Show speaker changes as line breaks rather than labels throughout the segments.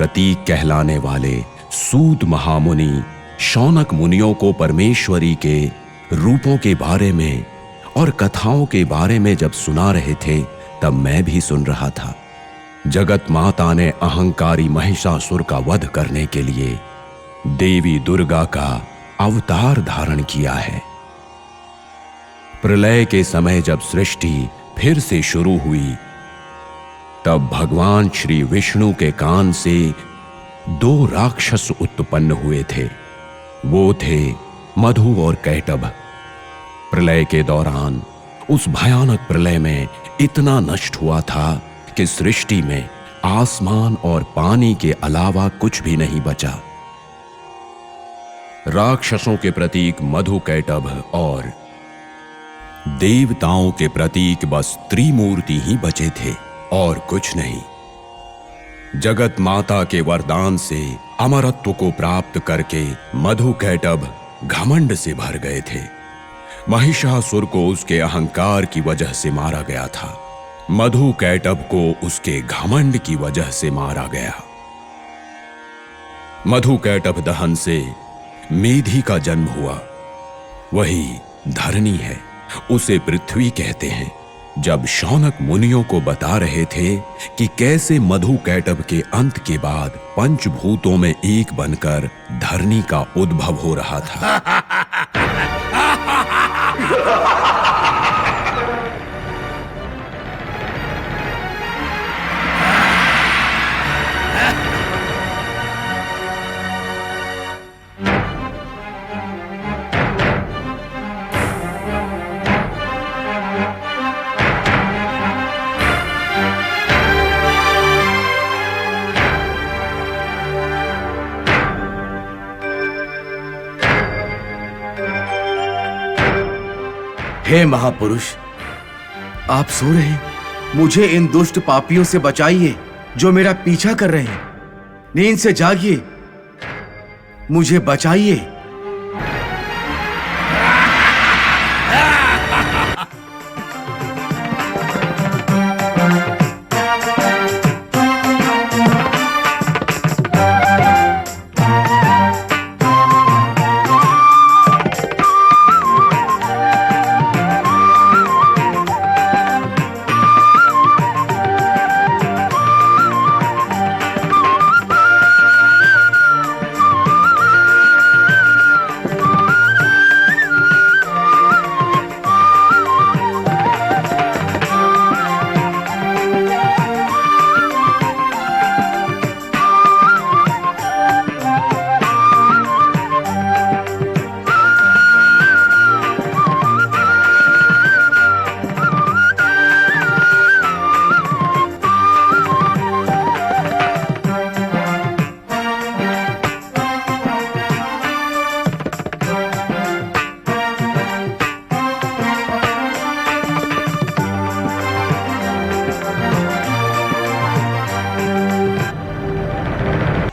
प्रतीक कहलाने वाले सूत महामुनि शौनक मुनियों को परमेश्वरी के रूपों के बारे में और कथाओं के बारे में जब सुना रहे थे, तब मैं भी सुन रहा था। जगत माता ने अहंकारी महिषासुर का वध करने के लिए देवी दुर्गा का अवतार धारण किया है। प्रलय के समय जब सृष्टि फिर से शुरू हुई, तब भगवान श्री विष्णु के कान से 2 राक्षस उत्पन्न हुए थे। वो थे मधु और कैटभ। प्रलय के दौरान उस भयानक प्रलय में इतना नष्ट हुआ था कि सृष्टि में आसमान और पानी के अलावा कुछ भी नहीं बचा। राक्षसों के प्रतीक मधु कैटभ और देवताओं के प्रतीक बस त्रिमूर्ति ही बचे थे और कुछ नहीं। जगत माता के वरदान से अमरत्व को प्राप्त करके मधु कैटभ घमंड से भर गए थे। महिषासुर को उसके अहंकार की वजह से मारा गया था। मधु कैटभ को उसके घमंड की वजह से मारा गया। मधु कैटभ दहन से मेधी का जन्म हुआ, वही धरणी है, उसे पृथ्वी कहते हैं। जब शौनक मुनियों को बता रहे थे कि कैसे मधु कैटभ के अंत के बाद पंचभूतों में एक बनकर धरणी का उद्भव हो रहा था।
हे महापुरुष, आप सो रहे हैं? मुझे इन दुष्ट पापियों से बचाइए जो मेरा पीछा कर रहे हैं। नींद से जागिए, मुझे बचाइए।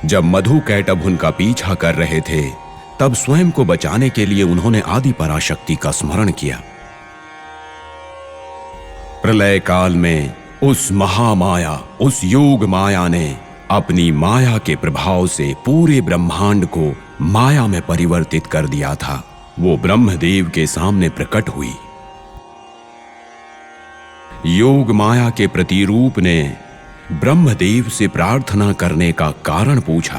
जब मधु कैटभ उनका पीछा कर रहे थे, तब स्वयं को बचाने के लिए उन्होंने आदि पराशक्ति का स्मरण किया। प्रलय काल में उस महामाया, उस योग माया ने अपनी माया के प्रभाव से पूरे ब्रह्मांड को माया में परिवर्तित कर दिया था। वो ब्रह्मदेव के सामने प्रकट हुई। योग माया के प्रतिरूप ने ब्रह्मदेव से प्रार्थना करने का कारण पूछा।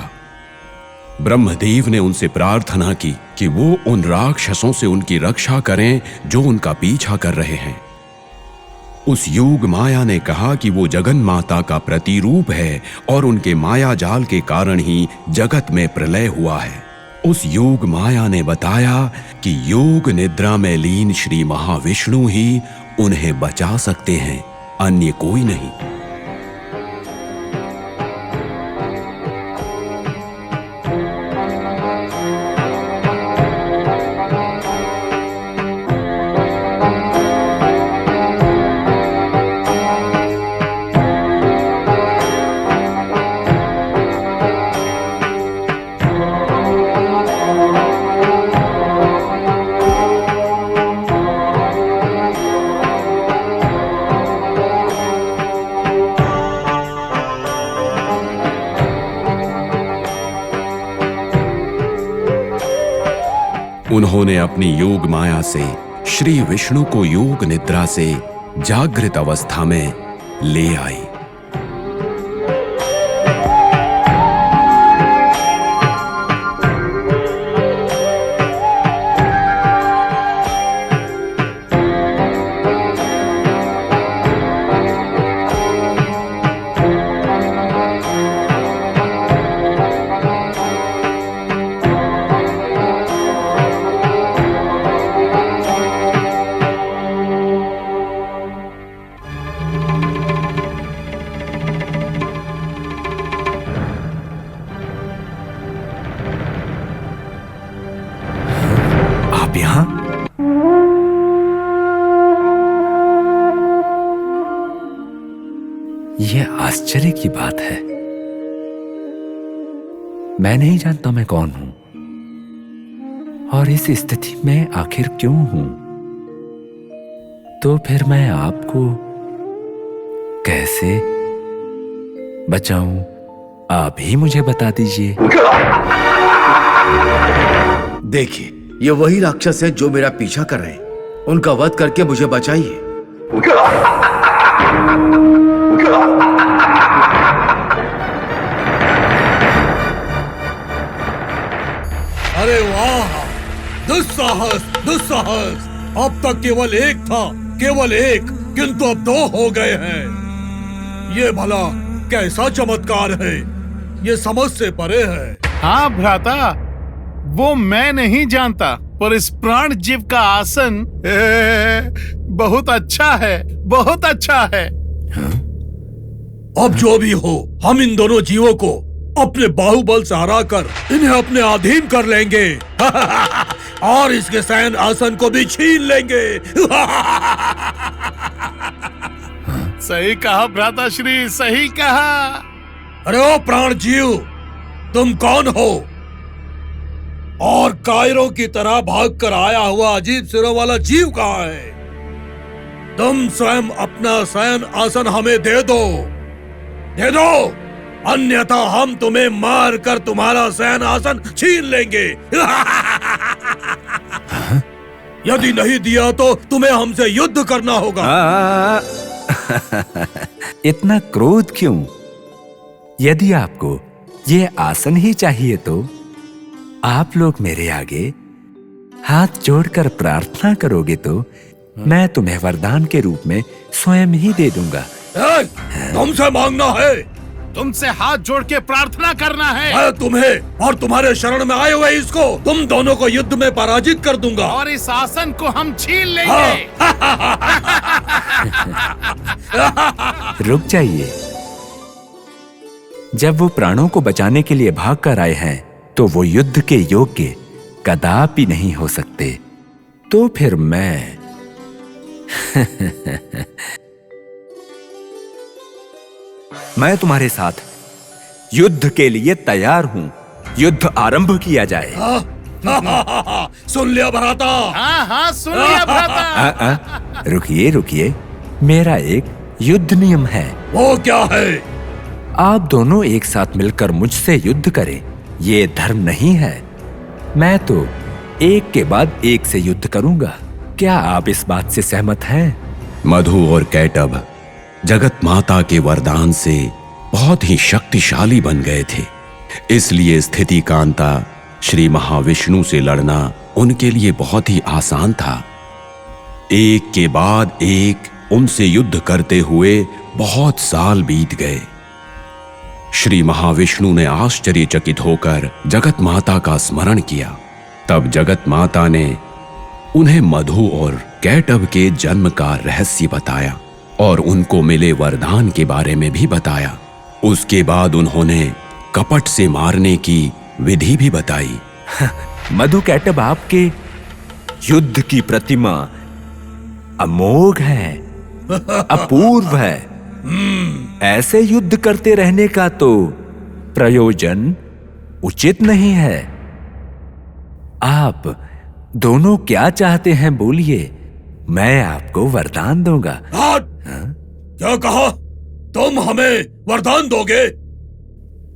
ब्रह्मदेव ने उनसे प्रार्थना की कि वो उन राक्षसों से उनकी रक्षा करें जो उनका पीछा कर रहे हैं। उस योग माया ने कहा कि वो जगन माता का प्रतिरूप है और उनके माया जाल के कारण ही जगत में प्रलय हुआ है। उस योग माया ने बताया कि योग निद्रा में लीन श्री महाविष्णु ही उन्हें बचा सकते हैं, अन्य कोई नहीं। उन्होंने अपनी योग माया से श्री विष्णु को योग निद्रा से जागृत अवस्था में ले आई।
आप यहां? यह आश्चर्य की बात है। मैं नहीं जानता मैं कौन हूं और इस स्थिति में आखिर क्यों हूं। तो फिर मैं आपको कैसे बचाऊं? आप ही मुझे बता दीजिए।
देखिए, ये वही राक्षस है जो मेरा पीछा कर रहे हैं। उनका वध करके मुझे बचाइए।
अरे वाह! दुस्साहस, दुस्साहस! अब तक केवल एक था, केवल एक, किंतु अब दो हो गए हैं। ये भला कैसा चमत्कार है? ये समझ से परे है।
हाँ भ्राता, वो मैं नहीं जानता, पर इस प्राण जीव का आसन बहुत अच्छा है, बहुत अच्छा है।
अब जो भी हो, हम इन दोनों जीवों को अपने बाहुबल से हराकर इन्हें अपने अधीन कर लेंगे और इसके शयन आसन को भी छीन लेंगे।
सही कहा भ्राता श्री, सही कहा।
अरे ओ प्राण जीव, तुम कौन हो? और कायरों की तरह भागकर आया हुआ अजीब सिरों वाला जीव कहाँ है? तुम स्वयं अपना शयन आसन हमें दे दो, दे दो, अन्यथा हम तुम्हें मार कर तुम्हारा शयन आसन छीन लेंगे। यदि नहीं दिया तो तुम्हें हमसे युद्ध करना होगा।
इतना क्रोध क्यों? यदि आपको ये आसन ही चाहिए तो आप लोग मेरे आगे हाथ जोड़कर प्रार्थना करोगे तो मैं तुम्हें वरदान के रूप में स्वयं ही दे दूंगा।
तुमसे मांगना है?
तुमसे हाथ जोड़ के प्रार्थना करना है।
मैं तुम्हें और तुम्हारे शरण में आए हुए इसको, तुम दोनों को युद्ध में पराजित कर दूंगा
और इस आसन को हम छीन लेंगे।
रुक जाइए। जब वो प्राणों को बचाने के लिए भाग कर आए हैं तो वो युद्ध के योग्य कदापि नहीं हो सकते। तो फिर मैं मैं तुम्हारे साथ युद्ध के लिए तैयार हूं। युद्ध आरंभ किया जाए।
सुन लिया भ्राता?
हाँ हाँ, सुन लिया भ्राता।
रुकिए रुकिए, मेरा एक युद्ध नियम है।
वो क्या है?
आप दोनों एक साथ मिलकर मुझसे युद्ध करें, ये धर्म नहीं है। मैं तो एक के बाद एक से युद्ध करूंगा। क्या आप इस बात से सहमत हैं?
मधु और कैटब जगत माता के वरदान से बहुत ही शक्तिशाली बन गए थे, इसलिए स्थिति कांता श्री महाविष्णु से लड़ना उनके लिए बहुत ही आसान था। एक के बाद एक उनसे युद्ध करते हुए बहुत साल बीत गए। श्री महाविष्णु ने आश्चर्यचकित होकर जगत माता का स्मरण किया। तब जगत माता ने उन्हें मधु और कैटब के जन्म का रहस्य बताया और उनको मिले वरदान के बारे में भी बताया। उसके बाद उन्होंने कपट से मारने की विधि भी बताई।
मधु कैटब, आपके युद्ध की प्रतिमा अमोघ है, अपूर्व है। ऐसे युद्ध करते रहने का तो प्रयोजन उचित नहीं है। आप दोनों क्या चाहते हैं बोलिए, मैं आपको वरदान दूंगा।
क्या कहा? तुम हमें वरदान दोगे?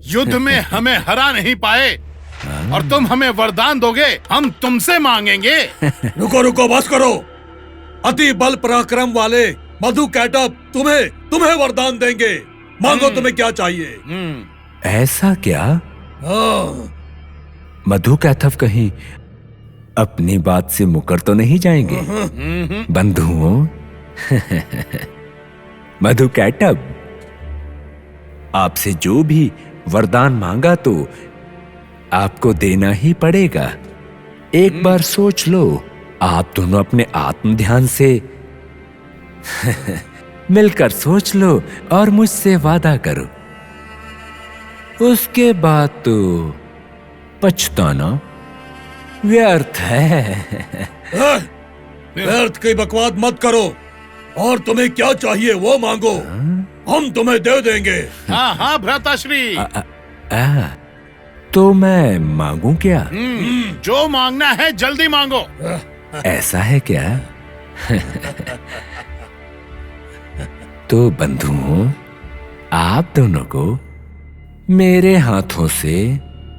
युद्ध में हमें हरा नहीं पाए और तुम हमें वरदान दोगे, हम तुमसे मांगेंगे।
रुको रुको, बस करो। अति बल पराक्रम वाले मधु कैटअप तुम्हें वरदान देंगे। मांगो, तुम्हें क्या चाहिए?
ऐसा क्या?
हाँ।
मधु कैटअप कहीं अपनी बात से मुकर तो नहीं जाएंगे? बंधुओं, मधु कैटअप, आपसे जो भी वरदान मांगा तो आपको देना ही पड़ेगा। एक बार सोच लो, आप दोनों अपने आत्म ध्यान से मिलकर सोच लो और मुझसे वादा करो। उसके बाद तो पछताना व्यर्थ है।
व्यर्थ की बकवास मत करो, और तुम्हें क्या चाहिए वो मांगो, हम तुम्हें दे देंगे।
हाँ हाँ भ्राताश्री।
तो मैं मांगू क्या?
जो मांगना है जल्दी मांगो।
ऐसा है क्या? तो बंधुओं, आप दोनों को मेरे हाथों से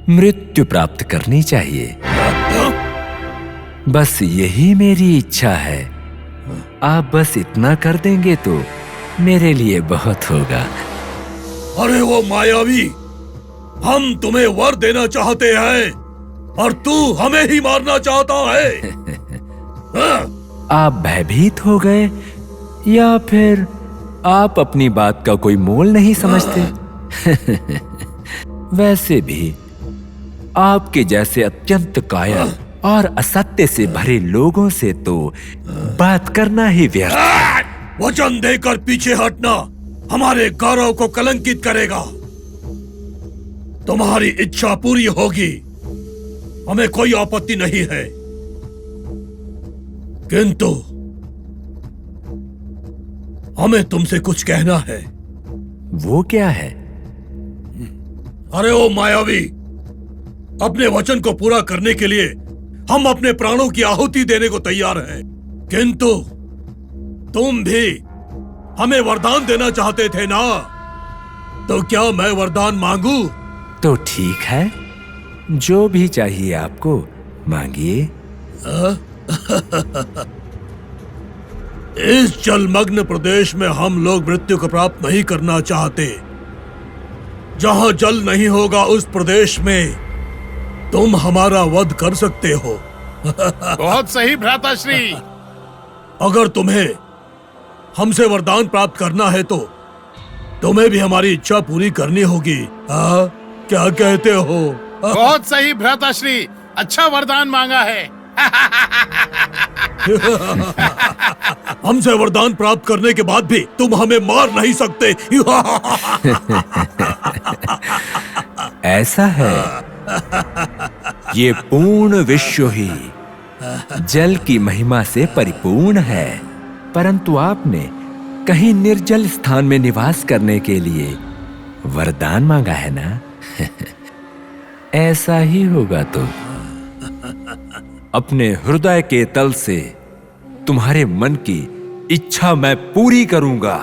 मृत्यु प्राप्त करनी चाहिए। बस यही मेरी इच्छा है। आप बस इतना कर देंगे तो मेरे लिए बहुत होगा।
अरे वो मायावी, हम तुम्हें वर देना चाहते हैं और तू हमें ही मारना चाहता है।
आप भयभीत हो गए या फिर आप अपनी बात का कोई मोल नहीं समझते? वैसे भी आपके जैसे अत्यंत कायर और असत्य से भरे लोगों से तो बात करना ही व्यर्थ है।
वचन देकर पीछे हटना हमारे गौरव को कलंकित करेगा। तुम्हारी इच्छा पूरी होगी, हमें कोई आपत्ति नहीं है, किंतु हमें तुमसे कुछ कहना है।
वो क्या है?
अरे ओ मायावी, अपने वचन को पूरा करने के लिए हम अपने प्राणों की आहुति देने को तैयार हैं, किंतु तुम भी हमें वरदान देना चाहते थे ना, तो क्या मैं वरदान मांगू?
तो ठीक है, जो भी चाहिए आपको मांगिए।
इस जलमग्न प्रदेश में हम लोग मृत्यु को प्राप्त नहीं करना चाहते। जहां जल नहीं होगा उस प्रदेश में तुम हमारा वध कर सकते हो।
बहुत सही भ्राताश्री।
अगर तुम्हें हमसे वरदान प्राप्त करना है तो तुम्हें भी हमारी इच्छा पूरी करनी होगी। क्या कहते हो?
बहुत सही भ्राताश्री, अच्छा वरदान मांगा है।
हमसे वरदान प्राप्त करने के बाद भी तुम हमें मार नहीं सकते।
ऐसा है, ये पूर्ण विश्व ही जल की महिमा से परिपूर्ण है, परंतु आपने कहीं निर्जल स्थान में निवास करने के लिए वरदान मांगा है ना? ऐसा ही होगा तो अपने हृदय के तल से तुम्हारे मन की इच्छा मैं पूरी करूंगा।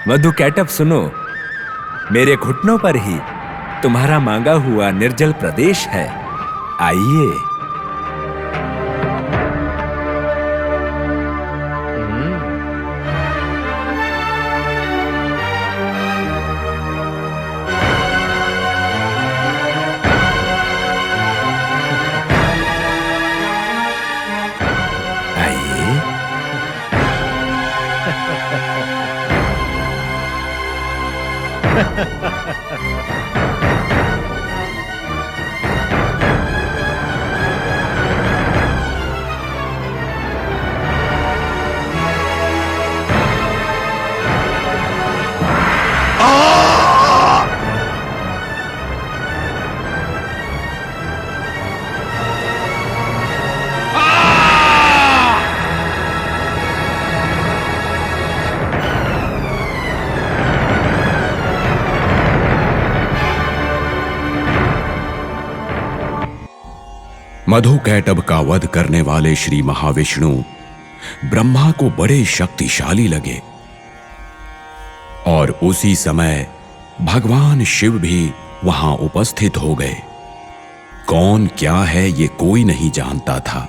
मधु कैटअप, सुनो, मेरे घुटनों पर ही तुम्हारा मांगा हुआ निर्जल प्रदेश है। आइए।
मधुकैटभ का वध करने वाले श्री महाविष्णु ब्रह्मा को बड़े शक्तिशाली लगे और उसी समय भगवान शिव भी वहां उपस्थित हो गए। कौन क्या है ये कोई नहीं जानता था,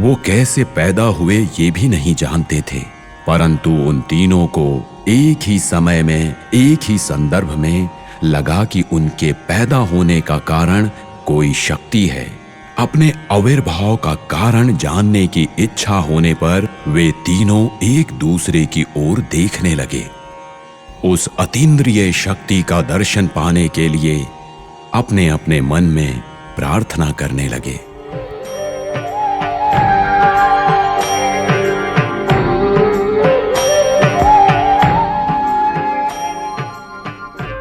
वो कैसे पैदा हुए ये भी नहीं जानते थे, परंतु उन तीनों को एक ही समय में एक ही संदर्भ में लगा कि उनके पैदा होने का कारण कोई शक्ति है। अपने आविर्भाव का कारण जानने की इच्छा होने पर वे तीनों एक दूसरे की ओर देखने लगे। उस अतीन्द्रिय शक्ति का दर्शन पाने के लिए अपने अपने मन में प्रार्थना करने लगे।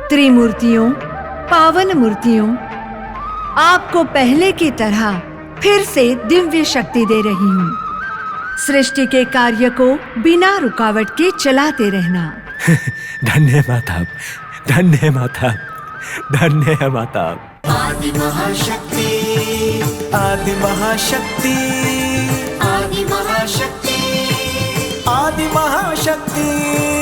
त्रिमूर्तियों, पावन मूर्तियों, आपको पहले की तरह फिर से दिव्य शक्ति दे रही हूँ। सृष्टि के कार्य को बिना रुकावट के चलाते रहना।
धन्य माता, धन्य माता, धन्य माता।
आदि महाशक्ति, आदि महाशक्ति, आदि महाशक्ति, आदि महाशक्ति।